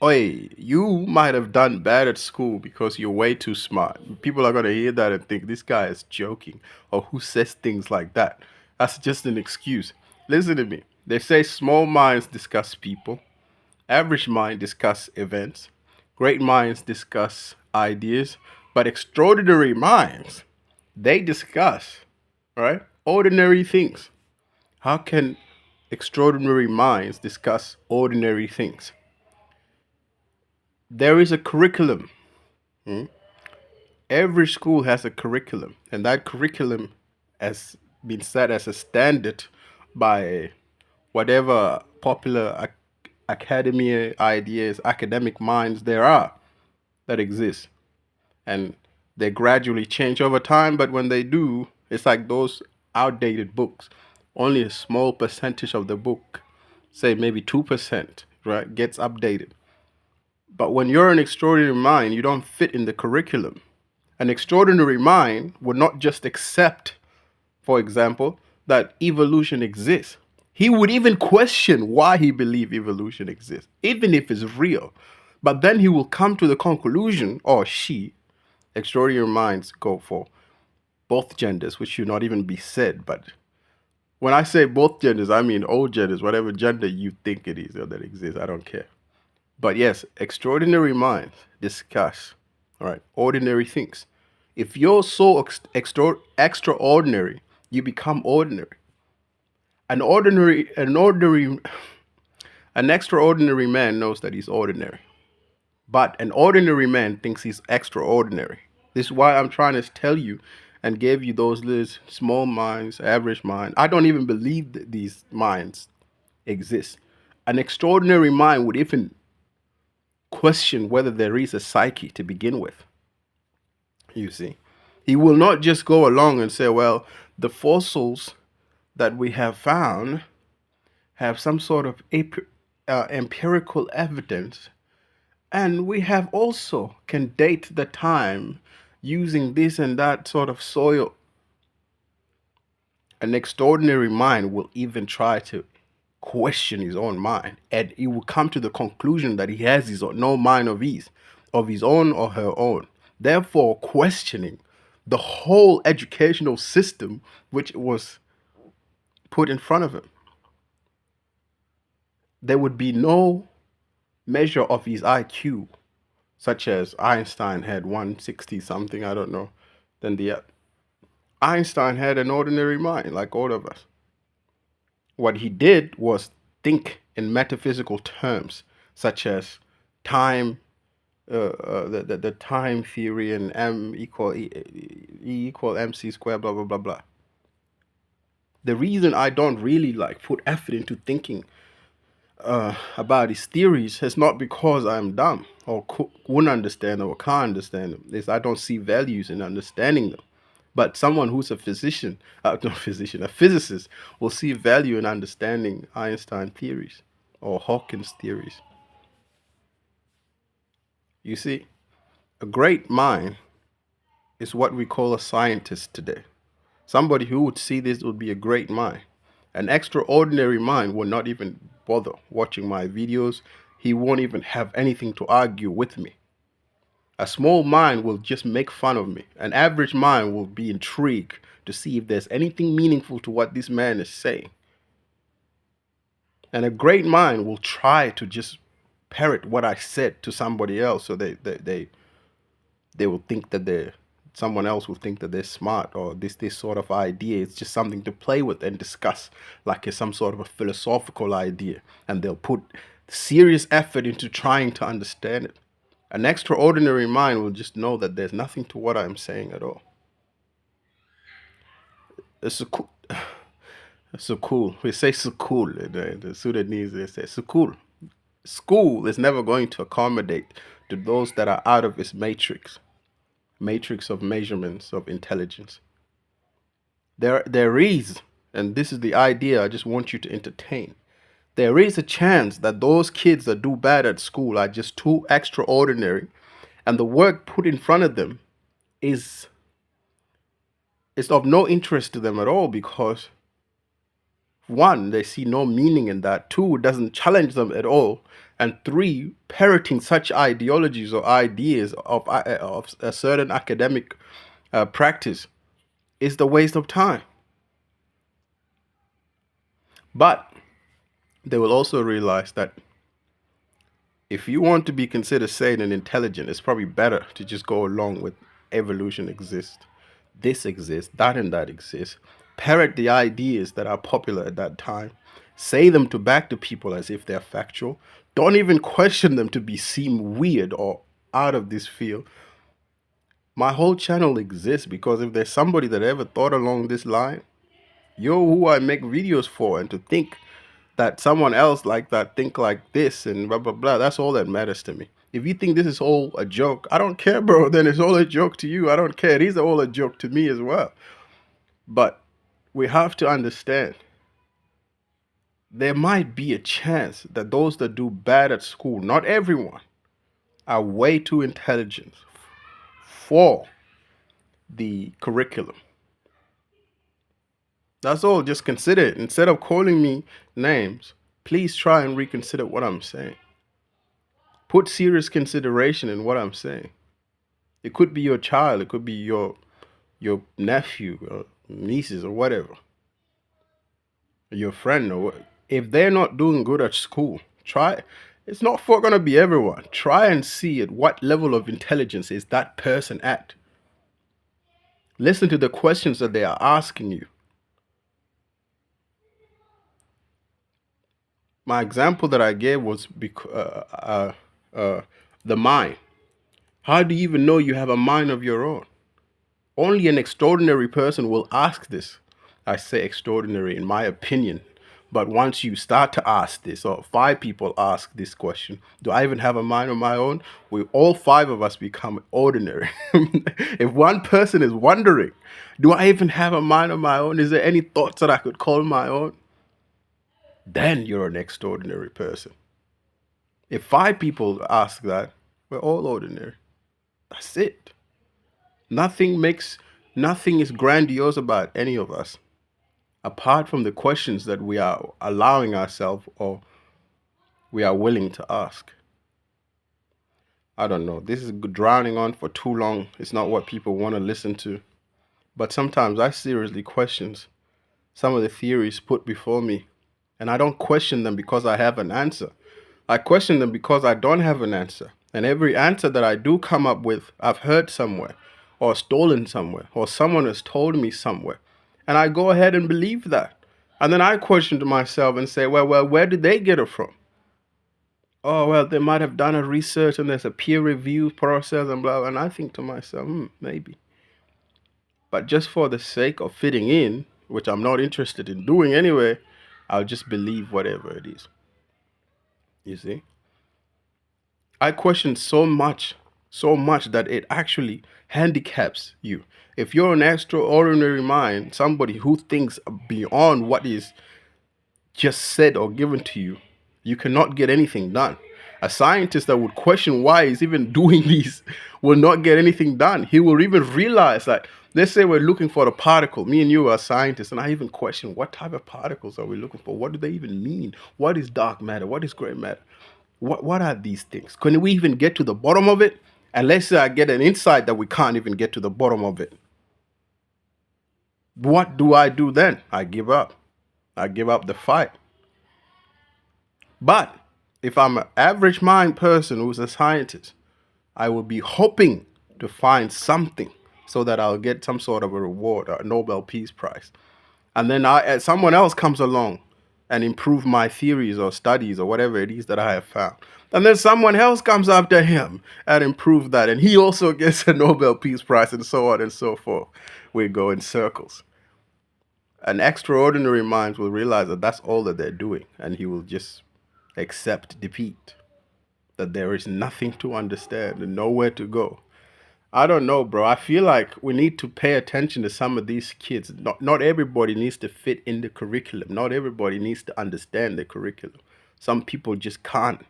Oi, you might have done bad at school because you're way too smart. People are gonna hear that and think this guy is joking, or who says things like that. That's just an excuse. Listen to me. They say small minds discuss people, average minds discuss events, great minds discuss ideas, but extraordinary minds, they discuss, right? Ordinary things. How can extraordinary minds discuss ordinary things? There is a curriculum. Hmm? Every school has a curriculum, and that curriculum has been set as a standard by whatever popular academy ideas, academic minds there are that exist. And they gradually change over time, but when they do, it's like those outdated books. Only a small percentage of the book, say maybe 2%, right, gets updated. But when you're an extraordinary mind, you don't fit in the curriculum. An extraordinary mind would not just accept, for example, that evolution exists. He would even question why he believes evolution exists, even if it's real. But then he will come to the conclusion, or she, extraordinary minds go for both genders, which should not even be said. But when I say both genders, I mean all genders, whatever gender you think it is or that exists, I don't care. But yes, extraordinary minds discuss, all right, ordinary things. If you're so extraordinary, you become ordinary. An ordinary, an ordinary, an extraordinary man knows that he's ordinary, but an ordinary man thinks he's extraordinary. This is why I'm trying to tell you and give you those little small minds, average mind. I don't even believe that these minds exist. An extraordinary mind would even question whether there is a psyche to begin with. You see, he will not just go along and say, well, the fossils that we have found have some sort of empirical evidence, and we have also can date the time using this and that sort of soil. An extraordinary mind will even try to question his own mind, and he will come to the conclusion that he has his own, no mind of his own or her own. Therefore, questioning the whole educational system which was put in front of him. There would be no measure of his IQ, such as Einstein had 160 something, I don't know. Then the Einstein had an ordinary mind, like all of us. What he did was think in metaphysical terms, such as time, the time theory, and M equal E equal MC squared, blah blah blah blah. The reason I don't really like put effort into thinking about his theories is not because I'm dumb or wouldn't understand them or can't understand them. It's I don't see values in understanding them. But someone who's a physician, not physician, a physicist, will see value in understanding Einstein theories or Hawkins theories. You see, a great mind is what we call a scientist today. Somebody who would see this would be a great mind. An extraordinary mind would not even bother watching my videos. He won't even have anything to argue with me. A small mind will just make fun of me. An average mind will be intrigued to see if there's anything meaningful to what this man is saying. And a great mind will try to just parrot what I said to somebody else so they will think that they're someone else will think that they're smart, or this sort of idea is just something to play with and discuss like it's some sort of a philosophical idea, and they'll put serious effort into trying to understand it. An extraordinary mind will just know that there's nothing to what I'm saying at all. It's so cool. So cool. We say so cool. The Sudanese, they say so cool. School is never going to accommodate to those that are out of its matrix of measurements of intelligence. There is, and this is the idea I just want you to entertain. There is a chance that those kids that do bad at school are just too extraordinary, and the work put in front of them is of no interest to them at all, because one, they see no meaning in that. Two, it doesn't challenge them at all. And three, parroting such ideologies or ideas of a certain academic practice is the waste of time. But they will also realize that if you want to be considered sane and intelligent, it's probably better to just go along with evolution exists, this exists, that and that exists. Parrot the ideas that are popular at that time. Say them to back to people as if they're factual. Don't even question them to be seem weird or out of this field. My whole channel exists because if there's somebody that ever thought along this line, you're who I make videos for, and to think that someone else like that think like this and blah blah blah, that's all that matters to me. If you think this is all a joke, I don't care, bro. Then it's all a joke to you. I don't care. These are all a joke to me as well. But we have to understand there might be a chance that those that do bad at school, not everyone, are way too intelligent for the curriculum. That's all. Just consider it. Instead of calling me names, please try and reconsider what I'm saying. Put serious consideration in what I'm saying. It could be your child, it could be your nephew or nieces or whatever, your friend or what. If they're not doing good at school, try. It's not for gonna be everyone. Try and see at what level of intelligence is that person at. Listen to the questions that they are asking you. My example that I gave was the mind. How do you even know you have a mind of your own? Only an extraordinary person will ask this. I say extraordinary in my opinion. But once you start to ask this, or five people ask this question, do I even have a mind of my own? We all five of us become ordinary. If one person is wondering, do I even have a mind of my own? Is there any thoughts that I could call my own? Then you're an extraordinary person. If five people ask that, we're all ordinary. That's it. Nothing is grandiose about any of us, apart from the questions that we are allowing ourselves or we are willing to ask. I don't know. This is drowning on for too long. It's not what people want to listen to. But sometimes I seriously question some of the theories put before me. And I don't question them because I have an answer. I question them because I don't have an answer. And every answer that I do come up with, I've heard somewhere, or stolen somewhere, or someone has told me somewhere. And I go ahead and believe that. And then I question to myself and say, well, where did they get it from? Oh, well, they might have done a research and there's a peer review process and blah. And I think to myself, maybe. But just for the sake of fitting in, which I'm not interested in doing anyway, I'll just believe whatever it is. You see? I question so much that it actually handicaps you. If you're an extraordinary mind, somebody who thinks beyond what is just said or given to you, you cannot get anything done. A scientist that would question why he's even doing these will not get anything done. He will even realize that, let's say we're looking for a particle. Me and you are scientists, and I even question what type of particles are we looking for? What do they even mean? What is dark matter? What is gray matter? What are these things? Can we even get to the bottom of it? And let's say I get an insight that we can't even get to the bottom of it. What do I do then? I give up. I give up the fight. But if I'm an average mind person who's a scientist, I will be hoping to find something so that I'll get some sort of a reward, a Nobel Peace Prize. And then someone else comes along and improve my theories or studies or whatever it is that I have found. And then someone else comes after him and improve that. And he also gets a Nobel Peace Prize and so on and so forth. We go in circles. An extraordinary mind will realize that that's all that they're doing. And he will just accept defeat. That there is nothing to understand and nowhere to go. I don't know, bro. I feel like we need to pay attention to some of these kids. Not everybody needs to fit in the curriculum. Not everybody needs to understand the curriculum. Some people just can't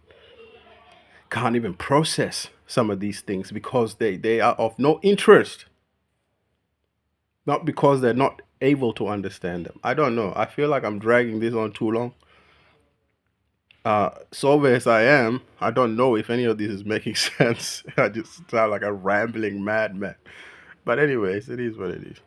even process some of these things because they are of no interest. Not because they're not able to understand them. I don't know. I feel like I'm dragging this on too long. Sober as I am, I don't know if any of this is making sense. I just sound like a rambling madman. But anyways, it is what it is.